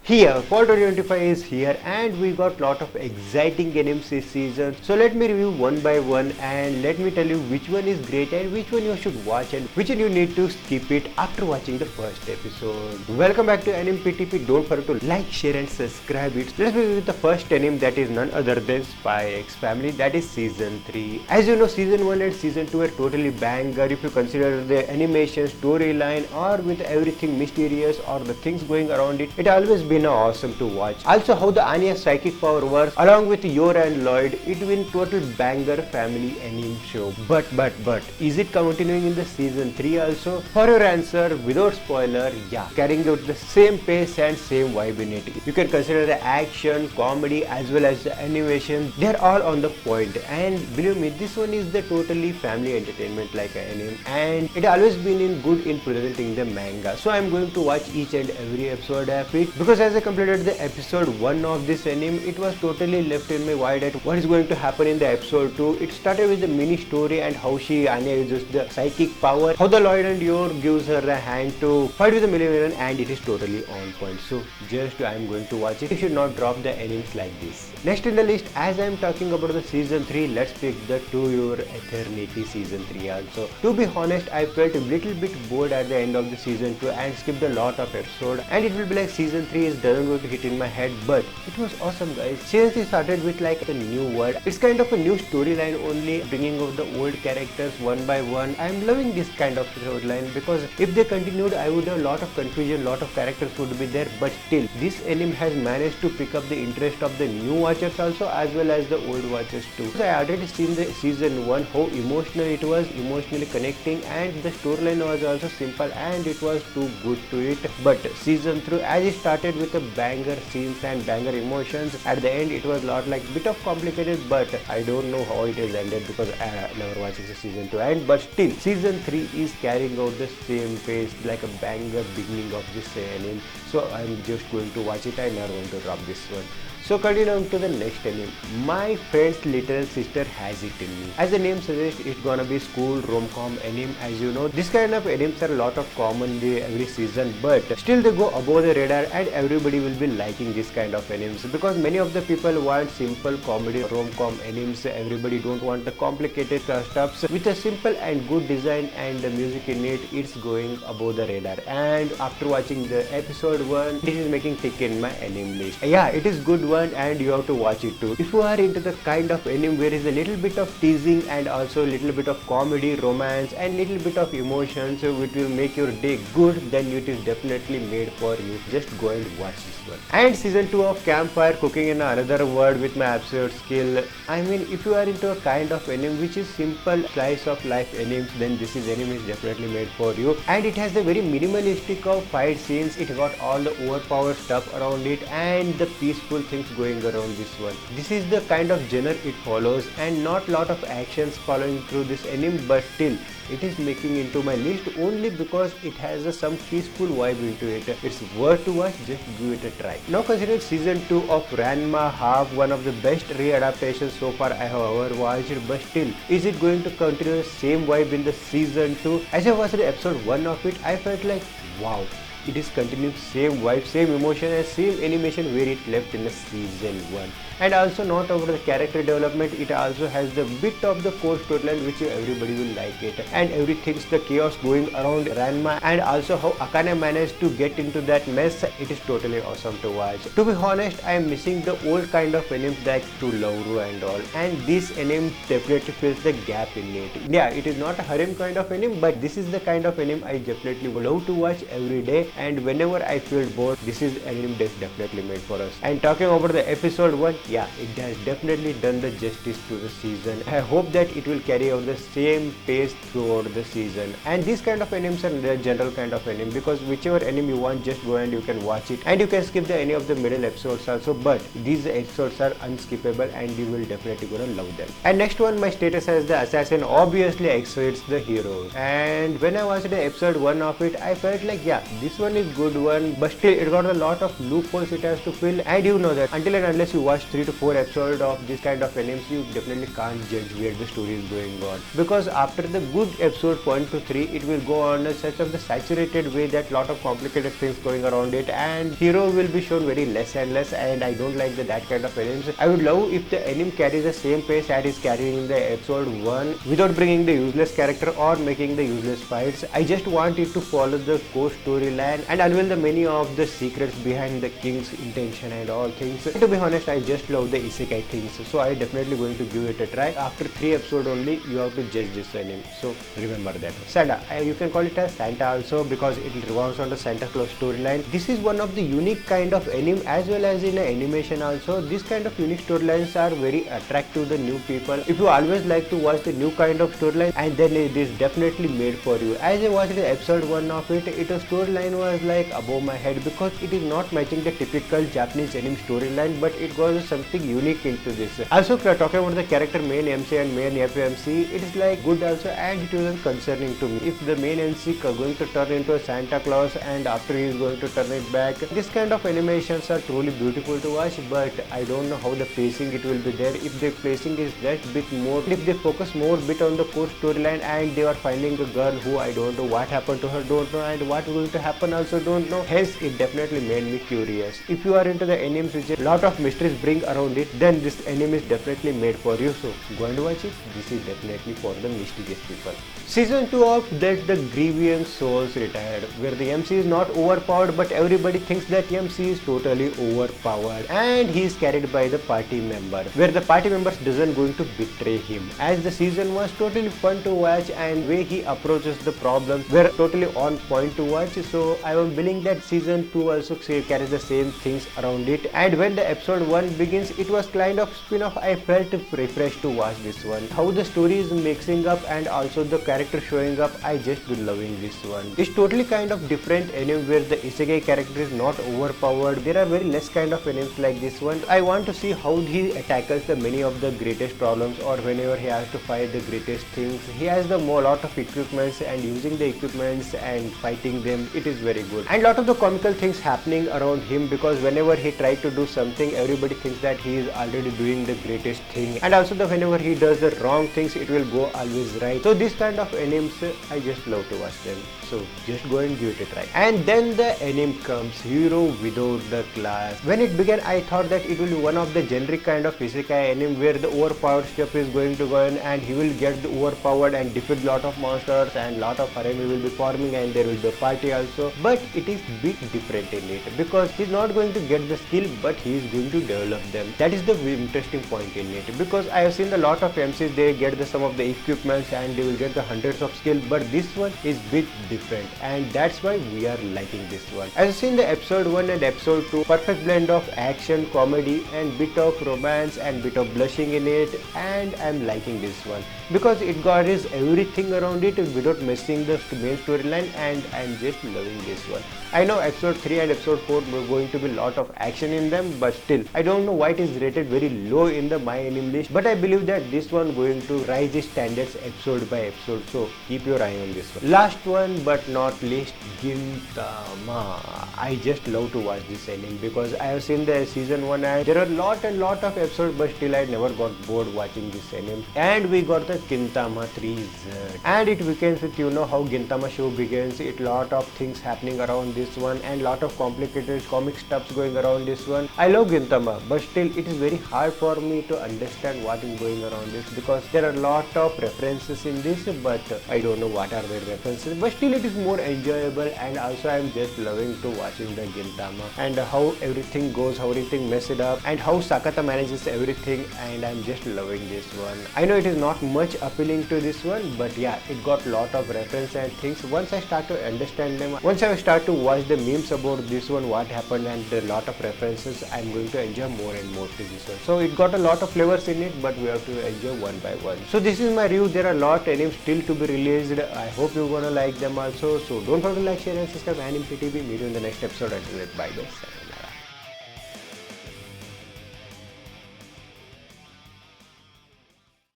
Here, fall 2025 is here and we got lot of exciting animes this season. So let me review one by one and let me tell you which one is great and which one you should watch and which one you need to skip it after watching the first episode. Welcome back to Anime PTP. Don't forget to like, share and subscribe it. Let's begin with the first anime, that is none other than Spy X Family, that is season 3. As you know, season 1 and season 2 are totally banger if you consider the animation, storyline or with everything mysterious or the things going around it. It always been awesome to watch. Also how the Anya's psychic power works along with Yor and Lloyd, it been total banger family anime show. But is it continuing in the season 3 also? For your answer, without spoiler, yeah, carrying out the same pace and same vibe in it. You can consider the action, comedy as well as the animation, they are all on the point. And believe me, this one is the totally family entertainment like an anime, and it always been in good in presenting the manga. So I'm going to watch each and every episode of it, because as I completed the episode 1 of this anime, it was totally left in my void at what is going to happen in the episode 2. It started with the mini story and how Anya uses the psychic power, how the Lloyd and Yor gives her a hand to fight with the villain, and it is totally on point. So just I'm going to watch it. You should not drop the animes like this. Next in the list, as I'm talking about the season 3, let's pick the To Your Eternity season 3 also. To be honest, I felt a little bit bored at the end of the season 2 and skipped a lot of episodes, and it will be like season 3 is doesn't going to hit in my head, but it was awesome guys. Season 3 started with like a new world. It's kind of a new storyline, only bringing out the old characters one by one. I'm loving this kind of storyline because if they continued, I would have a lot of confusion, lot of characters would be there, but still this anime has managed to pick up the interest of the new watchers also as well as the old watchers too. So I already seen the season 1 how emotional it was, emotionally connecting, and the storyline was also simple and it was too good to it. But season 3, as it started with a banger scenes and banger emotions, at the end it was lot like bit of complicated, but I don't know how it has ended because I never watched the season 2 end, but still season 3 is carrying out the same pace like a banger beginning of this anime. So I'm just going to watch it. I'm not going to drop this one. So continuing to the next anime, My Friend's Little Sister Has It In Me. As the name suggests, it's gonna be school rom-com anime. As you know, this kind of animes are a lot of common every season, but still they go above the radar and everybody will be liking this kind of animes because many of the people want simple comedy rom-com animes. Everybody don't want the complicated stuffs. With a simple and good design and the music in it, it's going above the radar. And after watching the episode 1, this is making tick in my anime list. Yeah, it is good one and you have to watch it too. If you are into the kind of anime where is a little bit of teasing and also a little bit of comedy, romance and little bit of emotions which will make your day good, then it is definitely made for you. Just go and watch this one. And season 2 of Campfire Cooking in Another World with my absurd skill. I mean, if you are into a kind of anime which is simple slice of life animes, then this is anime is definitely made for you. And it has the very minimalistic of fight scenes. It got all the overpowered stuff around it and the peaceful things going around this one. This is the kind of genre it follows, and not lot of actions following through this anime, but still it is making into my list only because it has some peaceful vibe into it. It's worth to watch, just give it a try. Now consider season 2 of Ranma Half, one of the best re-adaptations so far I have ever watched, but still, is it going to continue the same vibe in the season 2? As I watched the episode 1 of it, I felt like, wow, it is continuing same vibe, same emotion and same animation where it left in the season 1. And also not over the character development, it also has the bit of the core storyline which everybody will like it. And everything's the chaos going around Ranma and also how Akane managed to get into that mess, it is totally awesome to watch. To be honest, I am missing the old kind of anime like To Lauru and all, and this anime definitely fills the gap in it. Yeah, it is not a harem kind of anime, but this is the kind of anime I definitely love to watch every day, and whenever I feel bored, this is anime that's definitely made for us. And talking about the episode 1, yeah, it has definitely done the justice to the season. I hope that it will carry out the same pace throughout the season. And these kind of animes are the general kind of anime, because whichever anime you want, just go and you can watch it, and you can skip any of the middle episodes also, but these episodes are unskippable and you will definitely gonna love them. And next one, my status as the assassin obviously exceeds the heroes, and when I watched the episode 1 of it, I felt like, yeah, this one one is good one, but still it got a lot of loopholes it has to fill, and you know that until and unless you watch 3 to 4 episodes of this kind of animes, you definitely can't judge where the story is going on. Because after the good episode 1 to 3, it will go on such of the saturated way that lot of complicated things going around it, and hero will be shown very less and less, and I don't like that kind of animes. I would love if the anime carries the same pace that is carrying in the episode 1 without bringing the useless character or making the useless fights. I just want it to follow the core storyline and unveil the many of the secrets behind the king's intention and all things. To be honest, I just love the isekai things, so I definitely going to give it a try. After 3 episodes only, you have to judge this anime, so remember that. Santa, you can call it as Santa also because it revolves on the Santa Claus storyline. This is one of the unique kind of anime as well as in animation also. This kind of unique storylines are very attractive to the new people. If you always like to watch the new kind of storyline, and then it is definitely made for you. As I watched the episode 1 of it, its storyline was like above my head because it is not matching the typical Japanese anime storyline, but it was something unique into this. Also, talking about the character main MC and main FMC, it is like good also, and it was concerning to me. If the main MC going to turn into a Santa Claus and after he is going to turn it back, this kind of animations are truly beautiful to watch, but I don't know how the pacing it will be there. If the pacing is that bit more, if they focus more bit on the core storyline and they are finding a girl who I don't know what happened to her, don't know, and what going to happen also don't know, hence it definitely made me curious. If you are into the animes which a lot of mysteries bring around it, then this anime is definitely made for you, so go and watch it. This is definitely for the mysterious people. Season 2 of That the Grievous Souls retired, where the MC is not overpowered, but everybody thinks that MC is totally overpowered and he is carried by the party member, where the party members doesn't going to betray him. As the season was totally fun to watch, and way he approaches the problems were totally on point to watch, so I am willing that season 2 also carries the same things around it. And when the episode 1 begins, it was kind of spin-off. I felt refreshed to watch this one. How the story is mixing up and also the character showing up, I just been loving this one. It's totally kind of different anime where the isekai character is not overpowered. There are very less kind of animes like this one. I want to see how he tackles the many of the greatest problems, or whenever he has to fight the greatest things. He has the lot of equipments, and using the equipments and fighting them, it is very good. And lot of the comical things happening around him, because whenever he tries to do something, everybody thinks that he is already doing the greatest thing, and also the whenever he does the wrong things, it will go always right. So this kind of animes, I just love to watch them. So just go and give it a try. And then the anime comes, Hero Without the Class. When it began, I thought that it will be one of the generic kind of isekai anime where the overpowered stuff is going to go in, and he will get the overpowered and defeat lot of monsters, and lot of harem will be forming, and there will be a party also. But it is bit different in it, because he's not going to get the skill, but he is going to develop them. That is the interesting point in it, because I have seen a lot of MCs, they get some of the equipments and they will get the hundreds of skill, but this one is bit different, and that's why we are liking this one. I've seen the episode 1 and episode 2, perfect blend of action, comedy, and bit of romance and bit of blushing in it, and I'm liking this one because it got his everything around it without messing the main storyline, and I'm just loving this one. I know episode 3 and episode 4 were going to be lot of action in them, but still I don't know why it is rated very low in the My Anime list, but I believe that this one going to rise its standards episode by episode, so keep your eye on this one. Last one but not least, Gintama. I just love to watch this anime because I have seen the season 1 and there are lot of episodes, but still I never got bored watching this anime. And we got the Gintama 3Z, and it begins with, you know how Gintama show begins, it lot of things happening around this one and lot of complicated comic stuffs going around this one. I love Gintama, but still it is very hard for me to understand what is going around this, because there are lot of references in this, but I don't know what are the references, but still it is more enjoyable. And also I am just loving to watching the Gintama and how everything goes, how everything messes up, and how Sakata manages everything, and I am just loving this one. I know it is not much appealing to this one, but yeah, it got lot of reference and things. Once I start to understand them, once I start to watch the memes about this one, what happened, and a lot of references, I am going to enjoy more and more to this one. So it got a lot of flavors in it, but we have to enjoy one by one. So this is my review. There are a lot of animes still to be released. I hope you're gonna like them also. So don't forget to like, share and subscribe. Anime PTB. Meet you in the next episode. Until then, bye guys.